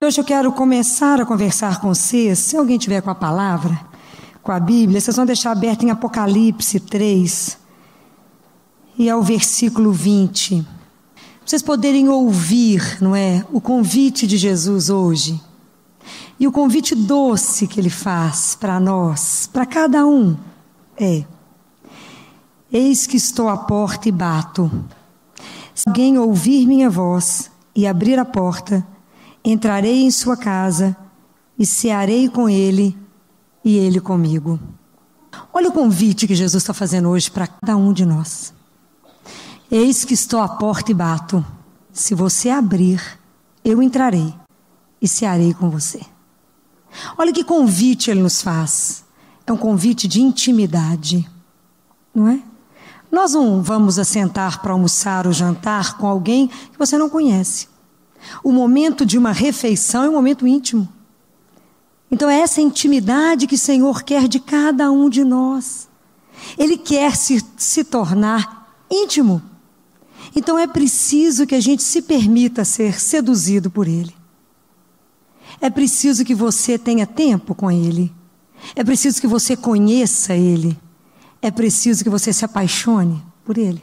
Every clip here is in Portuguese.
Hoje eu quero começar a conversar com vocês. Se alguém tiver com a palavra, com a Bíblia, vocês vão deixar aberto em Apocalipse 3 e ao versículo 20. Para vocês poderem ouvir, não é, o convite de Jesus hoje. E o convite doce que Ele faz para nós, para cada um, é: eis que estou à porta e bato. Se alguém ouvir minha voz e abrir a porta, entrarei em sua casa e cearei com ele e ele comigo. Olha o convite que Jesus está fazendo hoje para cada um de nós. Eis que estou à porta e bato. Se você abrir, eu entrarei e cearei com você. Olha que convite Ele nos faz. É um convite de intimidade, não é? Nós não vamos assentar para almoçar ou jantar com alguém que você não conhece. O momento de uma refeição é um momento íntimo. Então é essa intimidade que o Senhor quer de cada um de nós. Ele quer se tornar íntimo. Então é preciso que a gente se permita ser seduzido por Ele. É preciso que você tenha tempo com Ele. É preciso que você conheça Ele. É preciso que você se apaixone por Ele.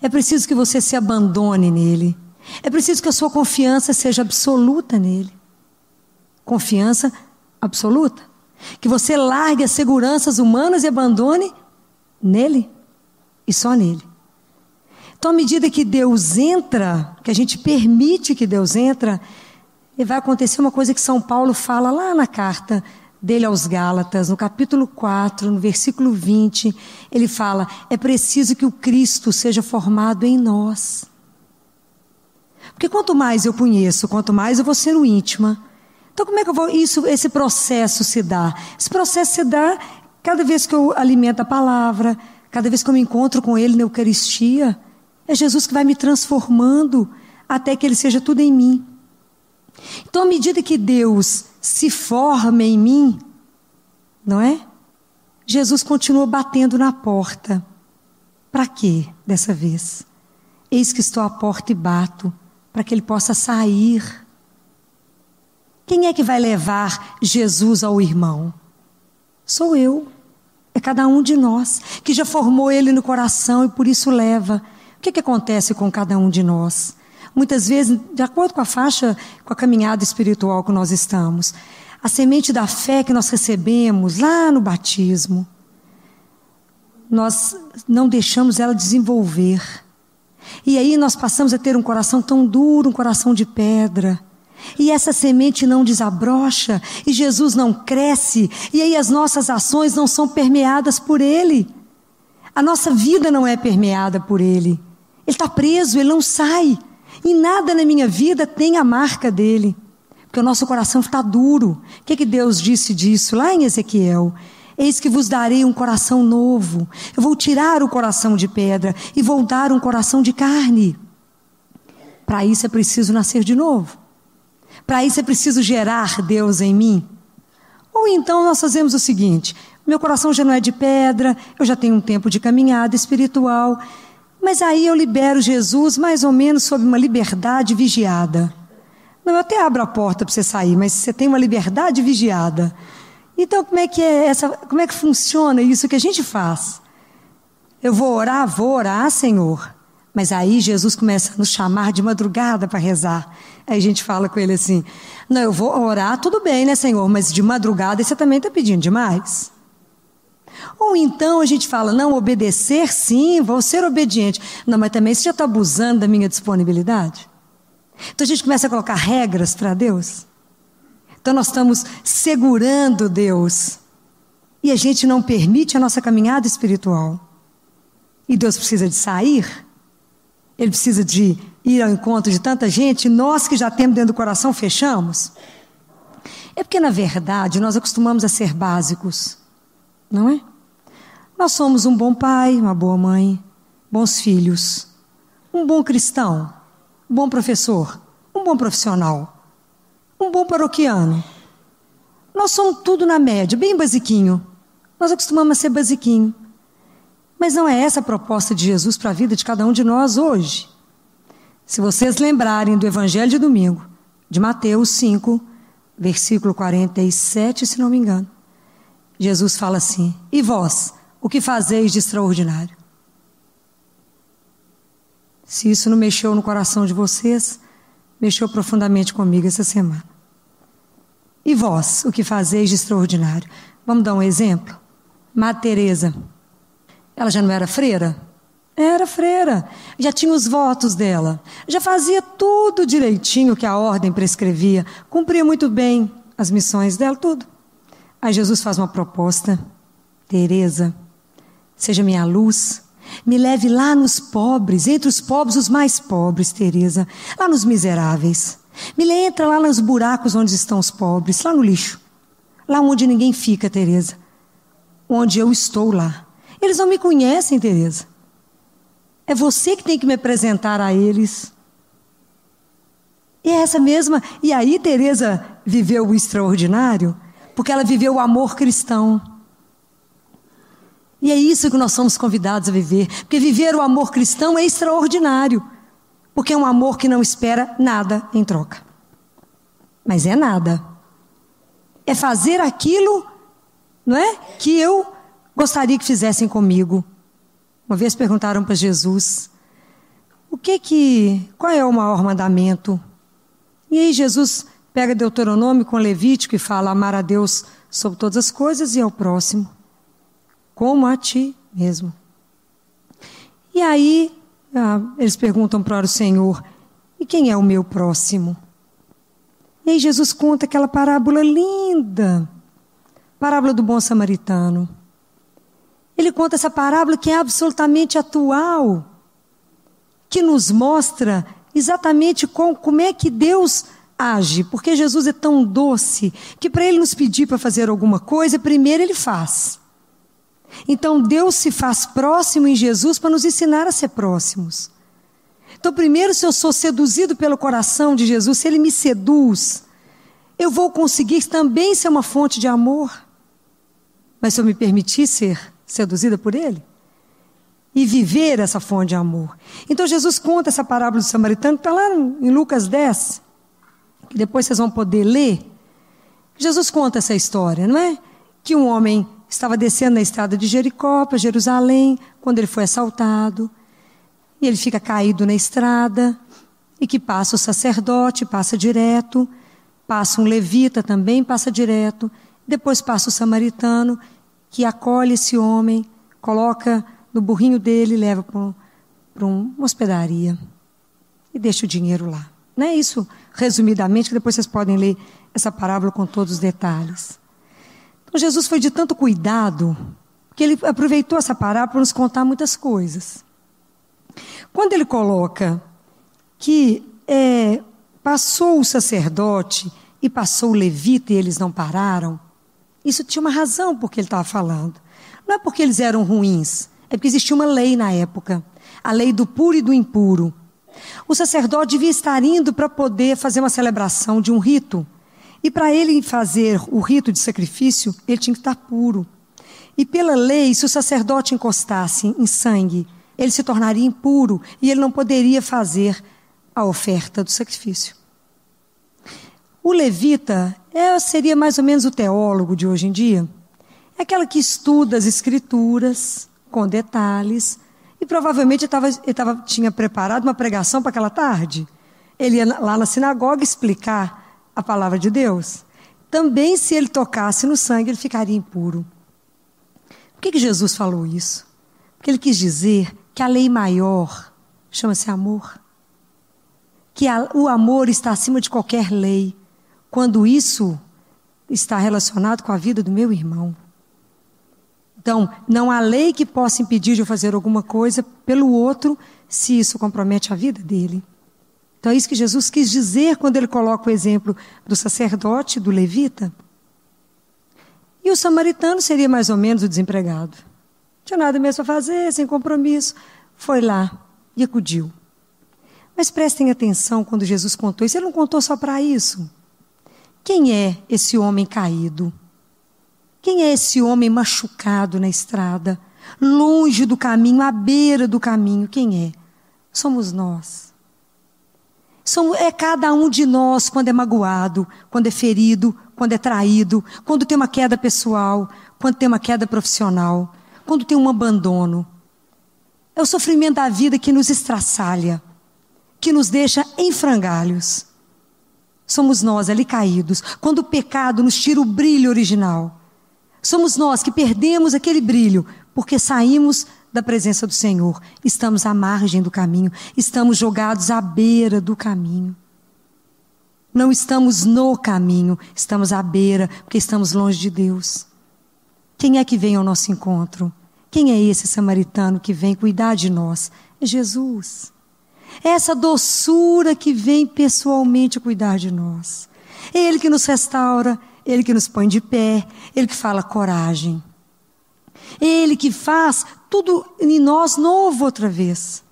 É preciso que você se abandone nele. É preciso que a sua confiança seja absoluta nele. Confiança absoluta. Que você largue as seguranças humanas e abandone nele. E só nele. Então, à medida que Deus entra, que a gente permite que Deus entra, e vai acontecer uma coisa que São Paulo fala lá na carta dele aos Gálatas, no capítulo 4, no versículo 20, ele fala: é preciso que o Cristo seja formado em nós. Porque quanto mais eu conheço, quanto mais eu vou sendo íntima. Então como é que esse processo se dá? Esse processo se dá cada vez que eu alimento a palavra, cada vez que eu me encontro com Ele na Eucaristia. É Jesus que vai me transformando até que Ele seja tudo em mim. Então, à medida que Deus se forma em mim, não é? Jesus continua batendo na porta. Para quê dessa vez? Eis que estou à porta e bato, para que Ele possa sair. Quem é que vai levar Jesus ao irmão? Sou eu. É cada um de nós, que já formou Ele no coração e por isso leva. O que acontece com cada um de nós? Muitas vezes, de acordo com a faixa, com a caminhada espiritual que nós estamos, a semente da fé que nós recebemos lá no batismo, nós não deixamos ela desenvolver. E aí nós passamos a ter um coração tão duro, um coração de pedra. E essa semente não desabrocha, e Jesus não cresce, e aí as nossas ações não são permeadas por Ele. A nossa vida não é permeada por Ele. Ele está preso, Ele não sai. E nada na minha vida tem a marca dele. Porque o nosso coração está duro. O que Deus disse disso lá em Ezequiel? Eis que vos darei um coração novo. Eu vou tirar o coração de pedra e vou dar um coração de carne. Para isso é preciso nascer de novo. Para isso é preciso gerar Deus em mim. Ou então nós fazemos o seguinte: meu coração já não é de pedra, eu já tenho um tempo de caminhada espiritual. Mas aí eu libero Jesus mais ou menos sob uma liberdade vigiada. Não, eu até abro a porta para você sair, mas você tem uma liberdade vigiada. Então como é que funciona isso que a gente faz? Eu vou orar, Senhor. Mas aí Jesus começa a nos chamar de madrugada para rezar. Aí a gente fala com Ele assim: não, eu vou orar, tudo bem, né, Senhor? Mas de madrugada você também está pedindo demais. Ou então a gente fala: não, obedecer sim, vou ser obediente. Não, mas também você já está abusando da minha disponibilidade. Então a gente começa a colocar regras para Deus. Então nós estamos segurando Deus. E a gente não permite a nossa caminhada espiritual. E Deus precisa de sair. Ele precisa de ir ao encontro de tanta gente. Nós que já temos dentro do coração, fechamos. É porque na verdade nós acostumamos a ser básicos. Não é? Nós somos um bom pai, uma boa mãe, bons filhos, um bom cristão, um bom professor, um bom profissional, um bom paroquiano. Nós somos tudo na média, bem basiquinho. Nós acostumamos a ser basiquinho. Mas não é essa a proposta de Jesus para a vida de cada um de nós hoje. Se vocês lembrarem do Evangelho de domingo, de Mateus 5, versículo 47, se não me engano. Jesus fala assim: e vós, o que fazeis de extraordinário? Se isso não mexeu no coração de vocês, mexeu profundamente comigo essa semana. E vós, o que fazeis de extraordinário? Vamos dar um exemplo? Madre Teresa, ela já não era freira? Era freira, já tinha os votos dela, já fazia tudo direitinho que a ordem prescrevia, cumpria muito bem as missões dela, tudo. Aí Jesus faz uma proposta: Teresa, seja minha luz, me leve lá nos pobres, entre os pobres os mais pobres, Teresa, lá nos miseráveis. Entra lá nos buracos onde estão os pobres, lá no lixo, lá onde ninguém fica, Teresa, onde eu estou lá. Eles não me conhecem, Teresa. É você que tem que me apresentar a eles. E é essa mesma. E aí Teresa viveu o extraordinário, porque ela viveu o amor cristão. E é isso que nós somos convidados a viver. Porque viver o amor cristão é extraordinário. Porque é um amor que não espera nada em troca. Mas é nada. É fazer aquilo, não é, que eu gostaria que fizessem comigo. Uma vez perguntaram para Jesus: qual é o maior mandamento? E aí Jesus pega Deuteronômio com Levítico e fala: amar a Deus sobre todas as coisas e ao próximo como a ti mesmo. E aí eles perguntam para o Senhor: e quem é o meu próximo? E aí Jesus conta aquela parábola linda, parábola do bom samaritano. Ele conta essa parábola que é absolutamente atual, que nos mostra exatamente como é que Deus age, porque Jesus é tão doce que para Ele nos pedir para fazer alguma coisa, primeiro Ele faz. Então Deus se faz próximo em Jesus para nos ensinar a ser próximos. Então primeiro, se eu sou seduzido pelo coração de Jesus, se Ele me seduz, eu vou conseguir também ser uma fonte de amor. Mas se eu me permitir ser seduzida por Ele e viver essa fonte de amor. Então Jesus conta essa parábola do samaritano, que está lá em Lucas 10, que depois vocês vão poder ler. Jesus conta essa história, não é? Que um homem estava descendo na estrada de Jericó para Jerusalém, quando ele foi assaltado, e ele fica caído na estrada, e que passa o sacerdote, passa direto, passa um levita também, passa direto, depois passa o samaritano, que acolhe esse homem, coloca no burrinho dele e leva para uma hospedaria e deixa o dinheiro lá. Não é isso, resumidamente, que depois vocês podem ler essa parábola com todos os detalhes. Então Jesus foi de tanto cuidado que ele aproveitou essa parábola para nos contar muitas coisas. Quando ele coloca que passou o sacerdote e passou o levita e eles não pararam, isso tinha uma razão porque ele estava falando. Não é porque eles eram ruins, é porque existia uma lei na época, a lei do puro e do impuro. O sacerdote devia estar indo para poder fazer uma celebração de um rito. E para ele fazer o rito de sacrifício, ele tinha que estar puro. E pela lei, se o sacerdote encostasse em sangue, ele se tornaria impuro e ele não poderia fazer a oferta do sacrifício. O levita seria mais ou menos o teólogo de hoje em dia. É aquela que estuda as escrituras com detalhes e provavelmente tinha preparado uma pregação para aquela tarde. Ele ia lá na sinagoga explicar a palavra de Deus. Também, se ele tocasse no sangue, ele ficaria impuro. Por que Jesus falou isso? Porque ele quis dizer que a lei maior chama-se amor. Que o amor está acima de qualquer lei, quando isso está relacionado com a vida do meu irmão. Então, não há lei que possa impedir de eu fazer alguma coisa pelo outro, se isso compromete a vida dele. Então é isso que Jesus quis dizer quando ele coloca o exemplo do sacerdote, do levita. E o samaritano seria mais ou menos o desempregado. Não tinha nada mesmo a fazer, sem compromisso. Foi lá e acudiu. Mas prestem atenção quando Jesus contou isso. Ele não contou só para isso. Quem é esse homem caído? Quem é esse homem machucado na estrada? Longe do caminho, à beira do caminho. Quem é? Somos nós. É cada um de nós quando é magoado, quando é ferido, quando é traído, quando tem uma queda pessoal, quando tem uma queda profissional, quando tem um abandono. É o sofrimento da vida que nos estraçalha, que nos deixa em frangalhos. Somos nós ali caídos, quando o pecado nos tira o brilho original. Somos nós que perdemos aquele brilho, porque saímos da presença do Senhor. Estamos à margem do caminho, estamos jogados à beira do caminho. Não estamos no caminho, estamos à beira, porque estamos longe de Deus. Quem é que vem ao nosso encontro? Quem é esse samaritano que vem cuidar de nós? É Jesus. É essa doçura que vem pessoalmente cuidar de nós. É Ele que nos restaura, Ele que nos põe de pé, Ele que fala coragem. É Ele que faz tudo em nós novo outra vez.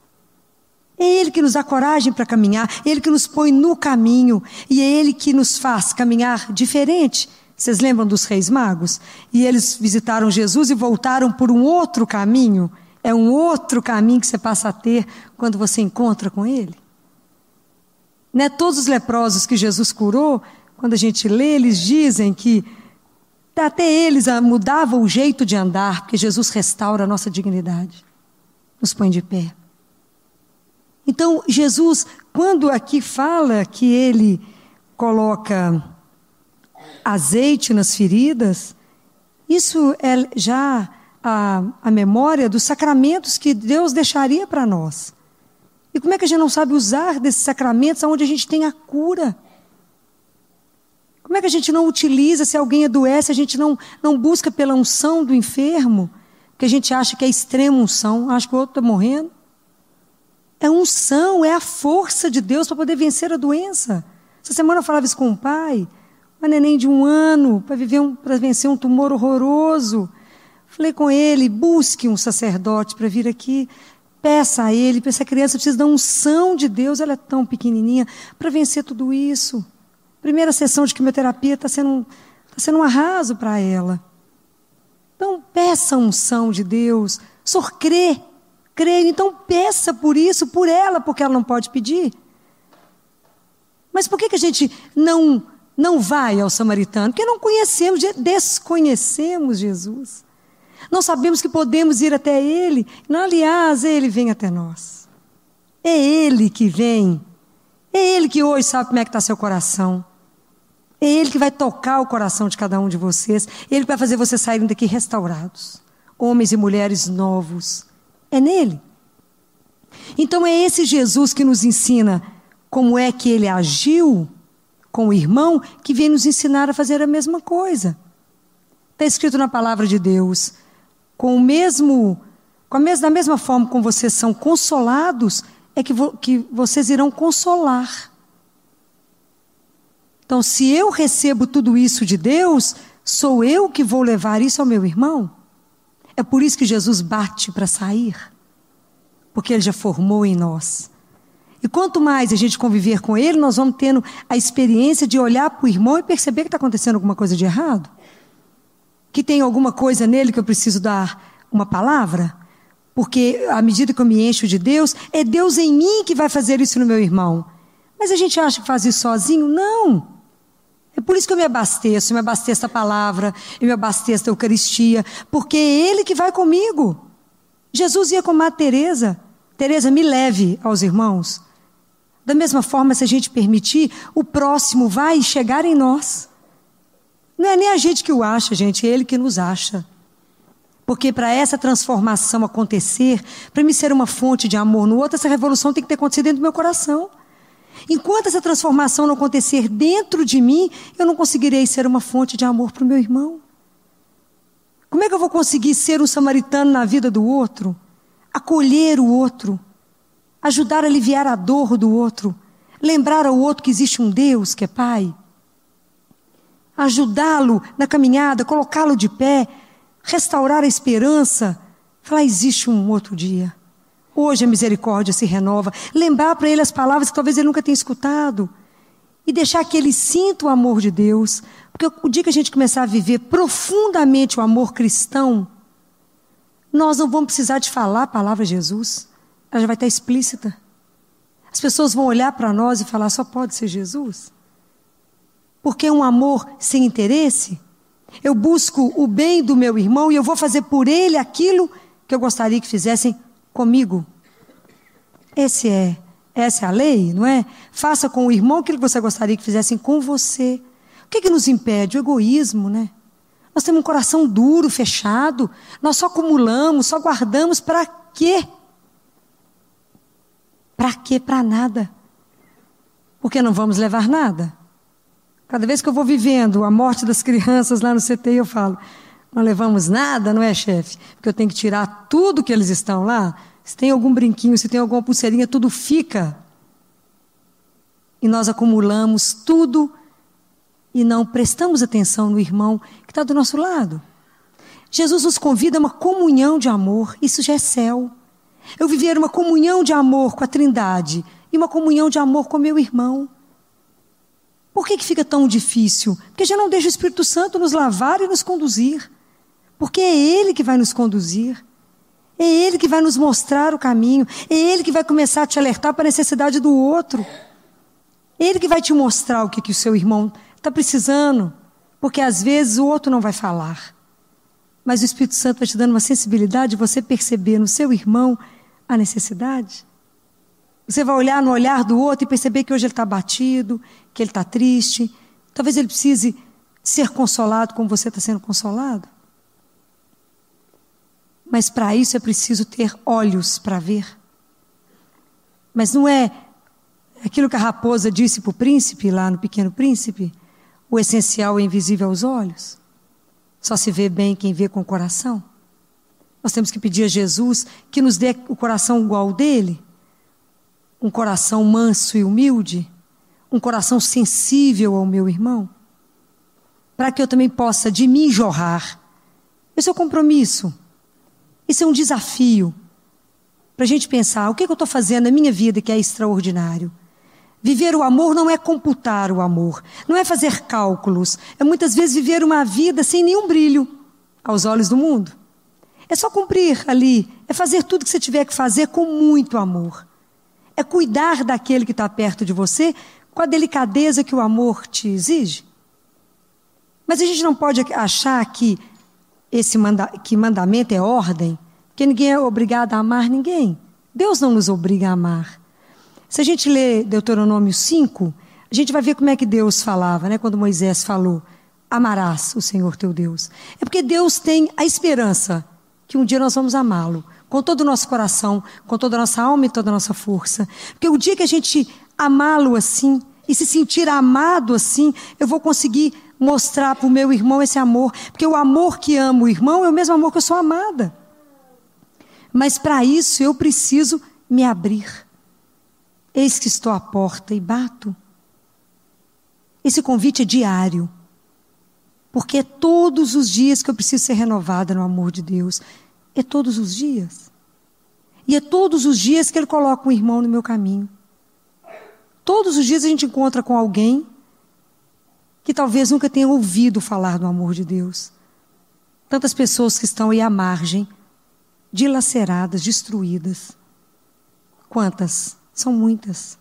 É Ele que nos dá coragem para caminhar, é Ele que nos põe no caminho, e é Ele que nos faz caminhar diferente. Vocês lembram dos reis magos? E eles visitaram Jesus e voltaram por um outro caminho. É um outro caminho que você passa a ter quando você encontra com Ele. Né? Todos os leprosos que Jesus curou, quando a gente lê, eles dizem que até eles mudavam o jeito de andar, porque Jesus restaura a nossa dignidade, nos põe de pé. Então, Jesus, quando aqui fala que Ele coloca azeite nas feridas, isso é já a memória dos sacramentos que Deus deixaria para nós. E como é que a gente não sabe usar desses sacramentos onde a gente tem a cura? Como é que a gente não utiliza, se alguém adoece, a gente não busca pela unção do enfermo, porque a gente acha que é extrema unção, acha que o outro está morrendo? É unção, é a força de Deus para poder vencer a doença. Essa semana eu falava isso com um pai, uma neném de 1 ano, para vencer um tumor horroroso. Falei com ele, busque um sacerdote para vir aqui, peça a ele, para essa criança precisa da unção de Deus, ela é tão pequenininha, para vencer tudo isso. Primeira sessão de quimioterapia está sendo um arraso para ela. Então, peça a unção de Deus. O senhor crê, então peça por isso, por ela, porque ela não pode pedir. Mas por que a gente não vai ao samaritano? Porque não conhecemos, desconhecemos Jesus. Não sabemos que podemos ir até Ele. Não, aliás, Ele vem até nós. É Ele que vem. É Ele que hoje sabe como é que está seu coração. É Ele que vai tocar o coração de cada um de vocês. Ele que vai fazer vocês saírem daqui restaurados. Homens e mulheres novos. É nele. Então é esse Jesus que nos ensina como é que Ele agiu com o irmão, que vem nos ensinar a fazer a mesma coisa. Está escrito na palavra de Deus. Da mesma forma como vocês são consolados, é que vocês irão consolar. Então, se eu recebo tudo isso de Deus, sou eu que vou levar isso ao meu irmão? É por isso que Jesus bate para sair, porque Ele já formou em nós. E quanto mais a gente conviver com Ele, nós vamos tendo a experiência de olhar para o irmão e perceber que está acontecendo alguma coisa de errado. Que tem alguma coisa nele que eu preciso dar uma palavra. Porque à medida que eu me encho de Deus, é Deus em mim que vai fazer isso no meu irmão. Mas a gente acha que faz isso sozinho? Não. É por isso que eu me abasteço da palavra, eu me abasteço da Eucaristia, porque é Ele que vai comigo. Jesus ia com Madre Teresa. Teresa, me leve aos irmãos. Da mesma forma, se a gente permitir, o próximo vai chegar em nós. Não é nem a gente que o acha, gente, é Ele que nos acha. Porque para essa transformação acontecer, para me ser uma fonte de amor no outro, essa revolução tem que ter acontecido dentro do meu coração. Enquanto essa transformação não acontecer dentro de mim, eu não conseguirei ser uma fonte de amor para o meu irmão. Como é que eu vou conseguir ser um samaritano na vida do outro? Acolher o outro, ajudar a aliviar a dor do outro, lembrar ao outro que existe um Deus que é Pai, ajudá-lo na caminhada, colocá-lo de pé, restaurar a esperança, falar, existe um outro dia. Hoje a misericórdia se renova. Lembrar para ele as palavras que talvez ele nunca tenha escutado. E deixar que ele sinta o amor de Deus. Porque o dia que a gente começar a viver profundamente o amor cristão, nós não vamos precisar de falar a palavra Jesus. Ela já vai estar explícita. As pessoas vão olhar para nós e falar, só pode ser Jesus? Porque é um amor sem interesse? Eu busco o bem do meu irmão e eu vou fazer por ele aquilo que eu gostaria que fizessem comigo. Essa é a lei, não é? Faça com o irmão aquilo que você gostaria que fizessem com você. O que nos impede? O egoísmo, né? Nós temos um coração duro, fechado. Nós só acumulamos, só guardamos para quê? Para quê? Para nada. Porque não vamos levar nada. Cada vez que eu vou vivendo a morte das crianças lá no CTI, eu falo, não levamos nada, não é, chefe? Porque eu tenho que tirar tudo que eles estão lá. Se tem algum brinquinho, se tem alguma pulseirinha, tudo fica. E nós acumulamos tudo e não prestamos atenção no irmão que está do nosso lado. Jesus nos convida a uma comunhão de amor, isso já é céu. Eu viver uma comunhão de amor com a Trindade e uma comunhão de amor com meu irmão. Por que fica tão difícil? Porque já não deixa o Espírito Santo nos lavar e nos conduzir. Porque é Ele que vai nos conduzir. É Ele que vai nos mostrar o caminho. É Ele que vai começar a te alertar para a necessidade do outro. É Ele que vai te mostrar o que o seu irmão está precisando. Porque às vezes o outro não vai falar. Mas o Espírito Santo vai te dando uma sensibilidade de você perceber no seu irmão a necessidade. Você vai olhar no olhar do outro e perceber que hoje ele está abatido, que ele está triste. Talvez ele precise ser consolado como você está sendo consolado. Mas para isso é preciso ter olhos para ver. Mas não é aquilo que a raposa disse para o príncipe, lá no Pequeno Príncipe? O essencial é invisível aos olhos. Só se vê bem quem vê com o coração. Nós temos que pedir a Jesus que nos dê o coração igual ao dele. Um coração manso e humilde. Um coração sensível ao meu irmão. Para que eu também possa de mim jorrar. Esse é o compromisso. Esse é um desafio. Para a gente pensar, o que eu estou fazendo na minha vida que é extraordinário? Viver o amor não é computar o amor. Não é fazer cálculos. É muitas vezes viver uma vida sem nenhum brilho aos olhos do mundo. É só cumprir ali. É fazer tudo que você tiver que fazer com muito amor. É cuidar daquele que está perto de você com a delicadeza que o amor te exige. Mas a gente não pode achar que que mandamento é ordem, que ninguém é obrigado a amar ninguém. Deus não nos obriga a amar. Se a gente lê Deuteronômio 5, a gente vai ver como é que Deus falava, né? Quando Moisés falou, amarás o Senhor teu Deus. É porque Deus tem a esperança que um dia nós vamos amá-lo, com todo o nosso coração, com toda a nossa alma e toda a nossa força. Porque o dia que a gente amá-lo assim, e se sentir amado assim, eu vou conseguir mostrar para o meu irmão esse amor. Porque o amor que ama o irmão é o mesmo amor que eu sou amada. Mas para isso eu preciso me abrir. Eis que estou à porta e bato. Esse convite é diário. Porque é todos os dias que eu preciso ser renovada no amor de Deus. É todos os dias. E é todos os dias que Ele coloca um irmão no meu caminho. Todos os dias a gente encontra com alguém que talvez nunca tenha ouvido falar do amor de Deus. Tantas pessoas que estão aí à margem, dilaceradas, destruídas. Quantas? São muitas.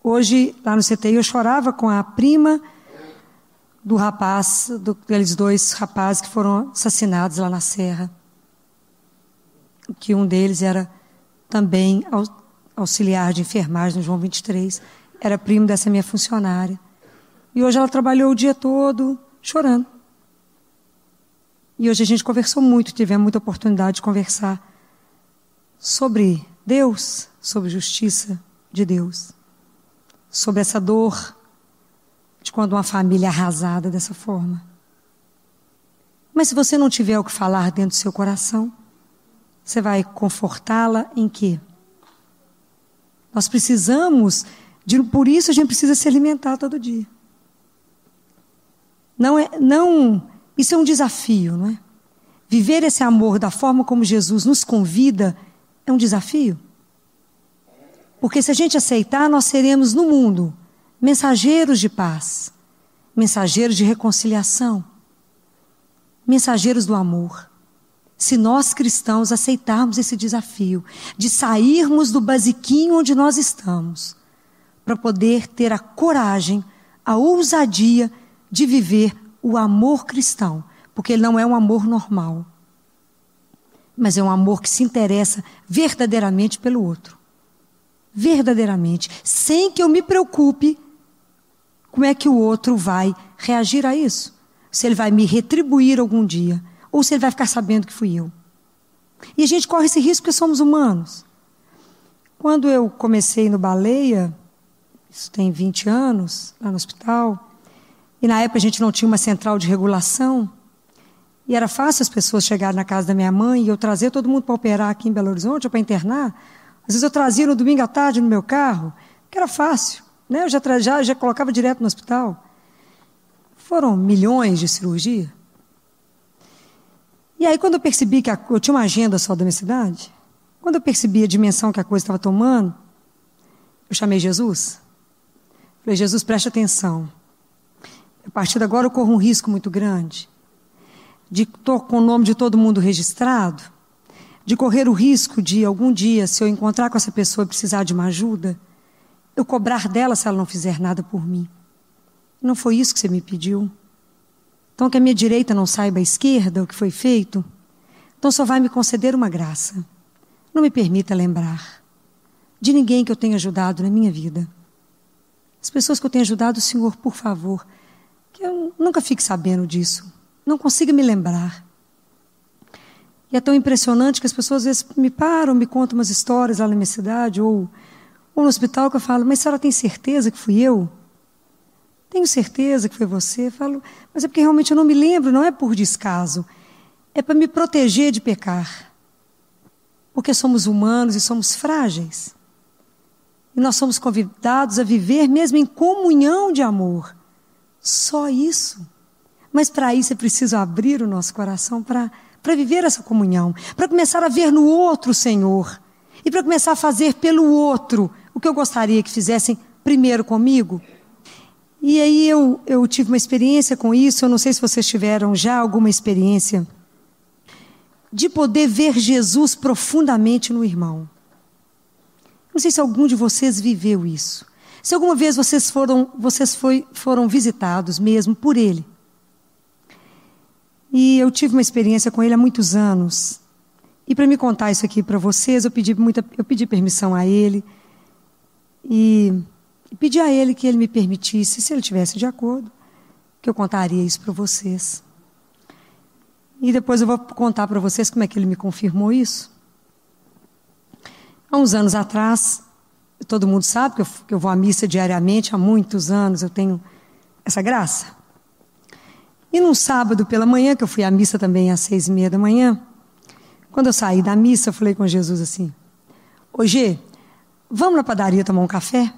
Hoje, lá no CTI, eu chorava com a prima do rapaz, daqueles 2 rapazes que foram assassinados lá na Serra. Que um deles era também auxiliar de enfermagem no João 23. Era primo dessa minha funcionária. E hoje ela trabalhou o dia todo chorando. E hoje a gente conversou muito, tivemos muita oportunidade de conversar sobre Deus, sobre a justiça de Deus. Sobre essa dor de quando uma família é arrasada dessa forma. Mas se você não tiver o que falar dentro do seu coração, você vai confortá-la em quê? Nós precisamos, por isso a gente precisa se alimentar todo dia. Isso é um desafio, não é? Viver esse amor da forma como Jesus nos convida é um desafio. Porque se a gente aceitar, nós seremos no mundo mensageiros de paz, mensageiros de reconciliação, mensageiros do amor. se nós cristãos aceitarmos esse desafio de sairmos do basiquinho onde nós estamos, para poder ter a coragem, a ousadia de viver o amor cristão, porque ele não é um amor normal, mas é um amor que se interessa verdadeiramente pelo outro. Verdadeiramente, sem que eu me preocupe como é que o outro vai reagir a isso. Se ele vai me retribuir algum dia, ou se ele vai ficar sabendo que fui eu. E a gente corre esse risco porque somos humanos. Quando eu comecei no Baleia, isso tem 20 anos, lá no hospital, e na época a gente não tinha uma central de regulação, e era fácil as pessoas chegarem na casa da minha mãe e eu trazer todo mundo para operar aqui em Belo Horizonte ou para internar. Às vezes eu trazia no domingo à tarde no meu carro, que era fácil, né? Eu já colocava direto no hospital. Foram milhões de cirurgia. E aí, quando eu percebi que eu tinha uma agenda só da minha cidade, quando eu percebi a dimensão que a coisa estava tomando, eu chamei Jesus. Falei, Jesus, preste atenção. A partir de agora eu corro um risco muito grande de estar com o nome de todo mundo registrado, de correr o risco de algum dia, se eu encontrar com essa pessoa e precisar de uma ajuda, eu cobrar dela se ela não fizer nada por mim. Não foi isso que você me pediu. Então, que a minha direita não saiba a esquerda o que foi feito, então só vai me conceder uma graça. Não me permita lembrar de ninguém que eu tenha ajudado na minha vida. As pessoas que eu tenho ajudado, Senhor, por favor, que eu nunca fique sabendo disso. Não consiga me lembrar. E é tão impressionante que as pessoas às vezes me param, me contam umas histórias lá na minha cidade, ou no hospital, que eu falo, mas a senhora tem certeza que fui eu? Tenho certeza que foi você? Eu falo, mas é porque realmente eu não me lembro, não é por descaso. É para me proteger de pecar. Porque somos humanos e somos frágeis. E nós somos convidados a viver mesmo em comunhão de amor. Só isso. Mas para isso é preciso abrir o nosso coração para viver essa comunhão. Para começar a ver no outro o Senhor. E para começar a fazer pelo outro o que eu gostaria que fizessem primeiro comigo. E aí eu tive uma experiência com isso, eu não sei se vocês tiveram já alguma experiência, de poder ver Jesus profundamente no irmão. Não sei se algum de vocês viveu isso. Se alguma vez vocês foram visitados mesmo por ele. E eu tive uma experiência com ele há muitos anos. E para me contar isso aqui para vocês, eu pedi permissão a ele. E pedi a ele que ele me permitisse, se ele estivesse de acordo, que eu contaria isso para vocês. E depois eu vou contar para vocês como é que ele me confirmou isso. Há uns anos atrás, todo mundo sabe que eu vou à missa diariamente, há muitos anos eu tenho essa graça. E num sábado pela manhã, que eu fui à missa também às 6:30 da manhã, quando eu saí da missa, eu falei com Jesus assim, ô Gê, vamos na padaria tomar um café?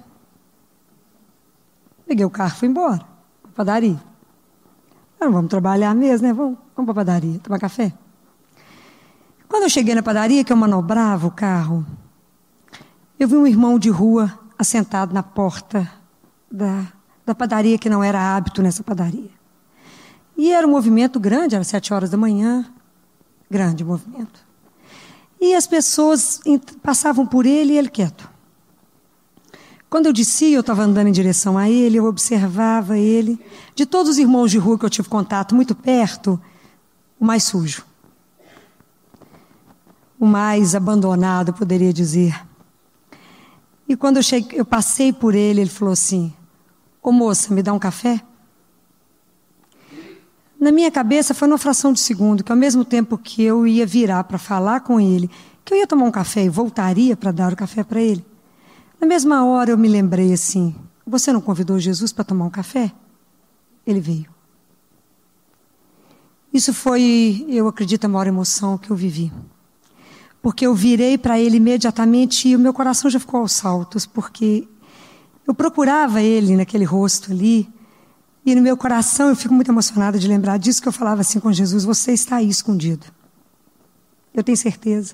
Peguei o carro e fui embora, para a padaria. Não vamos trabalhar mesmo, né? Vamos para a padaria, tomar café. Quando eu cheguei na padaria, que eu manobrava o carro, eu vi um irmão de rua assentado na porta da padaria, que não era hábito nessa padaria. E era um movimento grande, era 7 horas da manhã, grande movimento. E as pessoas passavam por ele e ele quieto. Quando eu descia, eu estava andando em direção a ele, eu observava ele. De todos os irmãos de rua que eu tive contato muito perto, o mais sujo. O mais abandonado, eu poderia dizer. E quando eu passei por ele, ele falou assim, ô moça, me dá um café? Na minha cabeça foi uma fração de segundo, que ao mesmo tempo que eu ia virar para falar com ele, que eu ia tomar um café e voltaria para dar o café para ele, na mesma hora eu me lembrei assim, você não convidou Jesus para tomar um café? Ele veio. Isso foi, eu acredito, a maior emoção que eu vivi. Porque eu virei para ele imediatamente e o meu coração já ficou aos saltos, porque eu procurava ele naquele rosto ali, e no meu coração eu fico muito emocionada de lembrar disso, que eu falava assim com Jesus, você está aí escondido. Eu tenho certeza.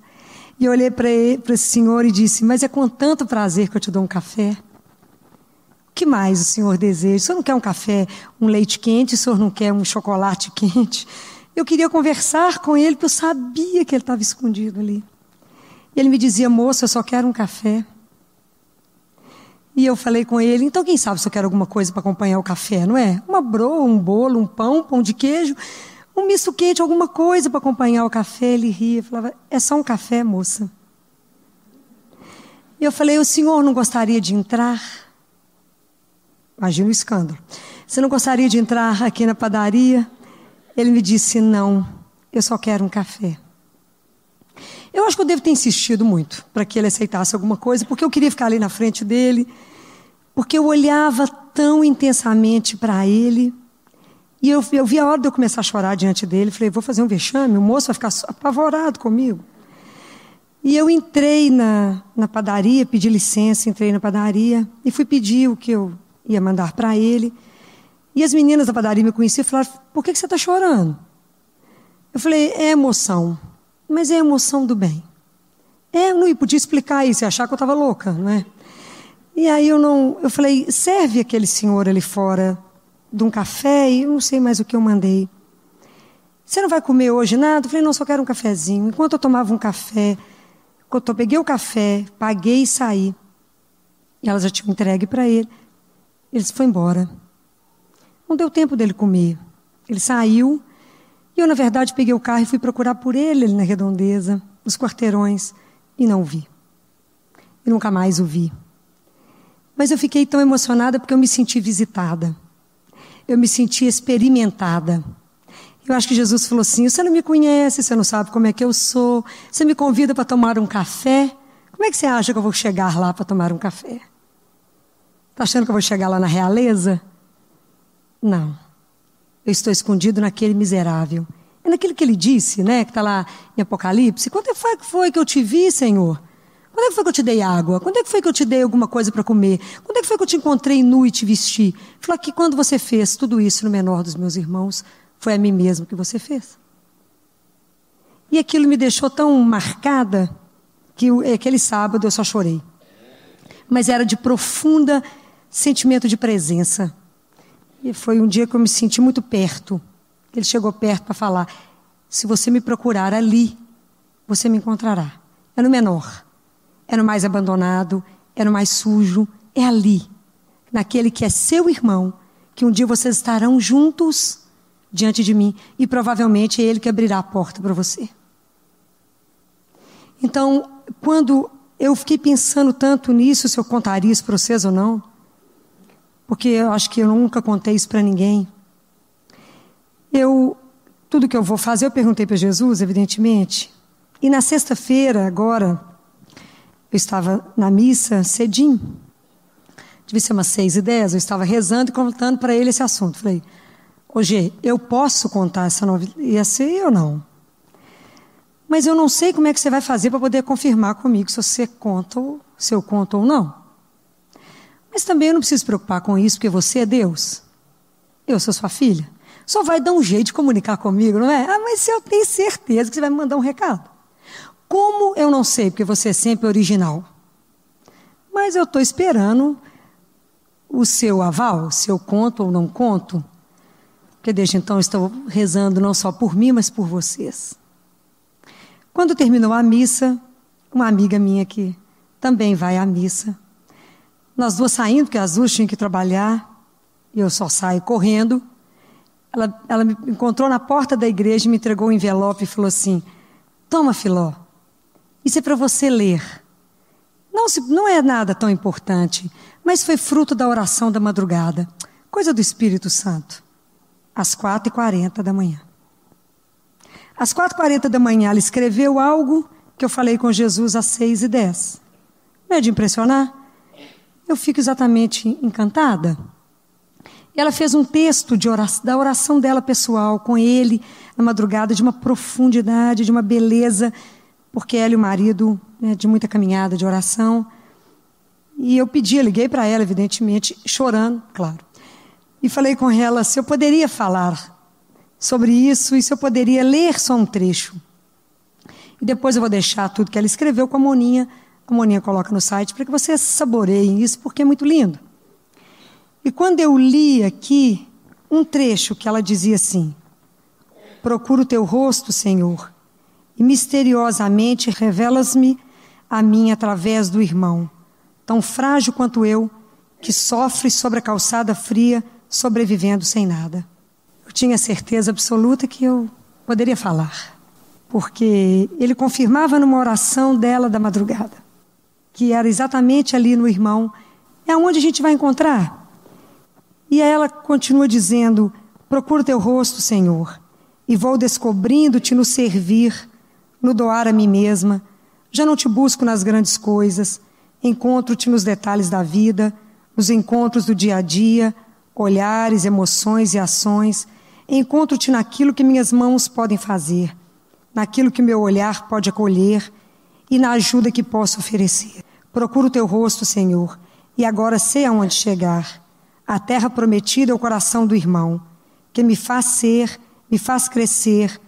E eu olhei para esse senhor e disse, mas é com tanto prazer que eu te dou um café. O que mais o senhor deseja? O senhor não quer um café, um leite quente, o senhor não quer um chocolate quente? eu queria conversar com ele, porque eu sabia que ele estava escondido ali. E ele me dizia: moça, eu só quero um café. E eu falei com ele: então quem sabe se eu quero alguma coisa para acompanhar o café, não é? Uma broa, um bolo, um pão de queijo, um misto quente, alguma coisa para acompanhar o café. Ele ria, falava: é só um café, moça. E eu falei: o senhor não gostaria de entrar? Imagina o escândalo. Você não gostaria de entrar aqui na padaria? Ele me disse: não, eu só quero um café. Eu acho que eu devo ter insistido muito para que ele aceitasse alguma coisa, porque eu queria ficar ali na frente dele, porque eu olhava tão intensamente para ele, e eu vi a hora de eu começar a chorar diante dele. Falei: vou fazer um vexame, o moço vai ficar apavorado comigo. E eu entrei na padaria, pedi licença, entrei na padaria e fui pedir o que eu ia mandar para ele. E as meninas da padaria me conheciam e falaram: por que você está chorando? Eu falei: é emoção. Mas é emoção do bem. Eu não podia explicar isso, achar que eu estava louca, não é? E aí eu falei: serve aquele senhor ali fora de um café, e eu não sei mais o que eu mandei. Você não vai comer hoje nada? Eu falei: não, só quero um cafezinho. Enquanto eu tomava um café, eu peguei o café, paguei e saí. E elas já tinham entregue para ele. Ele foi embora. Não deu tempo dele comer. Ele saiu. E eu, na verdade, peguei o carro e fui procurar por ele ali na redondeza, nos quarteirões, e não o vi. E nunca mais o vi. Mas eu fiquei tão emocionada porque eu me senti visitada. Eu me senti experimentada. Eu acho que Jesus falou assim: você não me conhece, você não sabe como é que eu sou, você me convida para tomar um café, como é que você acha que eu vou chegar lá para tomar um café? Está achando que eu vou chegar lá na realeza? Não. Eu estou escondido naquele miserável. É naquilo que ele disse, né, que está lá em Apocalipse. Quando é que foi que eu te vi, Senhor? Quando é que foi que eu te dei água? Quando é que foi que eu te dei alguma coisa para comer? Quando é que foi que eu te encontrei nu e te vesti? Falou que quando você fez tudo isso no menor dos meus irmãos, foi a mim mesmo que você fez. E aquilo me deixou tão marcada que aquele sábado eu só chorei. Mas era de profunda sentimento de presença. E foi um dia que eu me senti muito perto. Ele chegou perto para falar: se você me procurar ali, você me encontrará. É no menor, é no mais abandonado, é no mais sujo, é ali, naquele que é seu irmão, que um dia vocês estarão juntos diante de mim, e provavelmente é ele que abrirá a porta para você. Então, quando eu fiquei pensando tanto nisso, se eu contaria isso para vocês ou não, porque eu acho que eu nunca contei isso para ninguém. Tudo que eu vou fazer, eu perguntei para Jesus, evidentemente. E na sexta-feira, agora, eu estava na missa cedinho. Devia ser umas 6h10, eu estava rezando e contando para ele esse assunto. Falei: ô Gê, eu posso contar essa novidade? Ia ser ou não? Mas eu não sei como é que você vai fazer para poder confirmar comigo se você conta, se eu conto ou não. Mas também eu não preciso se preocupar com isso, porque você é Deus. Eu sou sua filha. Só vai dar um jeito de comunicar comigo, não é? Ah, mas eu tenho certeza que você vai me mandar um recado. Como eu não sei, porque você é sempre original. Mas eu estou esperando o seu aval, se eu conto ou não conto. Porque desde então eu estou rezando não só por mim, mas por vocês. Quando terminou a missa, uma amiga minha que também vai à missa, nós duas saindo, porque as duas tinham que trabalhar, e eu só saio correndo. Ela me encontrou na porta da igreja, me entregou um envelope e falou assim: toma, Filó, isso é para você ler. Não é nada tão importante, mas foi fruto da oração da madrugada, coisa do Espírito Santo, às 4h40 da manhã. Às 4h40 da manhã, ela escreveu algo que eu falei com Jesus às 6h10. Não é de impressionar? Eu fico exatamente encantada. E ela fez um texto da oração dela pessoal com ele, na madrugada, de uma profundidade, de uma beleza, porque ela e o marido, né, de muita caminhada de oração. E eu liguei para ela, evidentemente, chorando, claro. E falei com ela se eu poderia falar sobre isso e se eu poderia ler só um trecho. E depois eu vou deixar tudo que ela escreveu com a Moninha. A Moninha coloca no site para que vocês saboreiem isso, porque é muito lindo. E quando eu li aqui um trecho que ela dizia assim: Procuro o teu rosto, Senhor, e misteriosamente revelas-me a mim através do irmão, tão frágil quanto eu, que sofre sobre a calçada fria, sobrevivendo sem nada. Eu tinha certeza absoluta que eu poderia falar, porque ele confirmava numa oração dela da madrugada, que era exatamente ali no irmão, é onde a gente vai encontrar. E ela continua dizendo: procuro teu rosto, Senhor, e vou descobrindo-te no servir, no doar a mim mesma. Já não te busco nas grandes coisas, encontro-te nos detalhes da vida, nos encontros do dia a dia, olhares, emoções e ações. Encontro-te naquilo que minhas mãos podem fazer, naquilo que meu olhar pode acolher e na ajuda que posso oferecer. Procuro teu rosto, Senhor, e agora sei aonde chegar. A terra prometida é o coração do irmão, que me faz ser, me faz crescer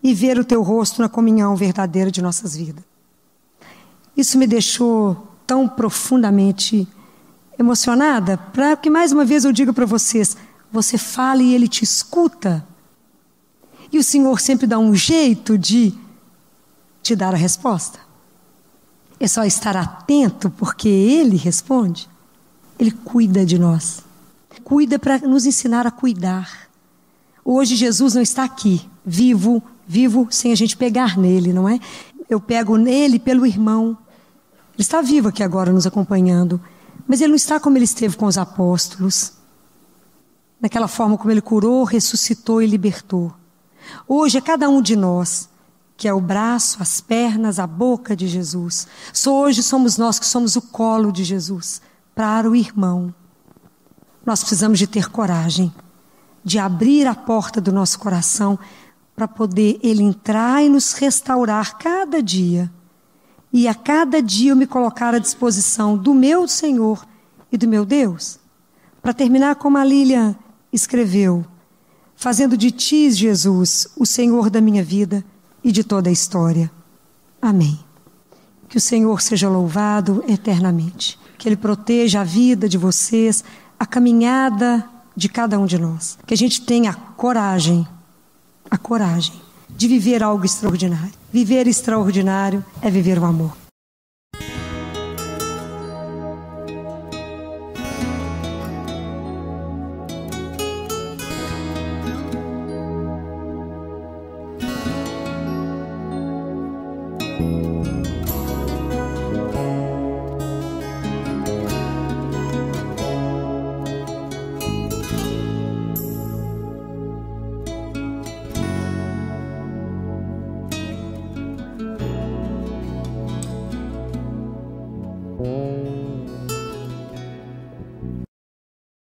e ver o teu rosto na comunhão verdadeira de nossas vidas. Isso me deixou tão profundamente emocionada, para que mais uma vez eu diga para vocês: você fala e ele te escuta. E o Senhor sempre dá um jeito de te dar a resposta. É só estar atento, porque Ele responde. Ele cuida de nós. Cuida para nos ensinar a cuidar. Hoje Jesus não está aqui, vivo sem a gente pegar nele, não é? Eu pego nele pelo irmão. Ele está vivo aqui agora nos acompanhando, mas ele não está como ele esteve com os apóstolos, naquela forma como ele curou, ressuscitou e libertou. Hoje é cada um de nós que é o braço, as pernas, a boca de Jesus. Hoje somos nós que somos o colo de Jesus para o irmão. Nós precisamos de ter coragem, de abrir a porta do nosso coração para poder ele entrar e nos restaurar cada dia. E a cada dia eu me colocar à disposição do meu Senhor e do meu Deus. Para terminar como a Lilian escreveu: fazendo de ti, Jesus, o Senhor da minha vida e de toda a história. Amém. Que o Senhor seja louvado eternamente. Que Ele proteja a vida de vocês, a caminhada de cada um de nós. Que a gente tenha a coragem de viver algo extraordinário. Viver extraordinário é viver o amor.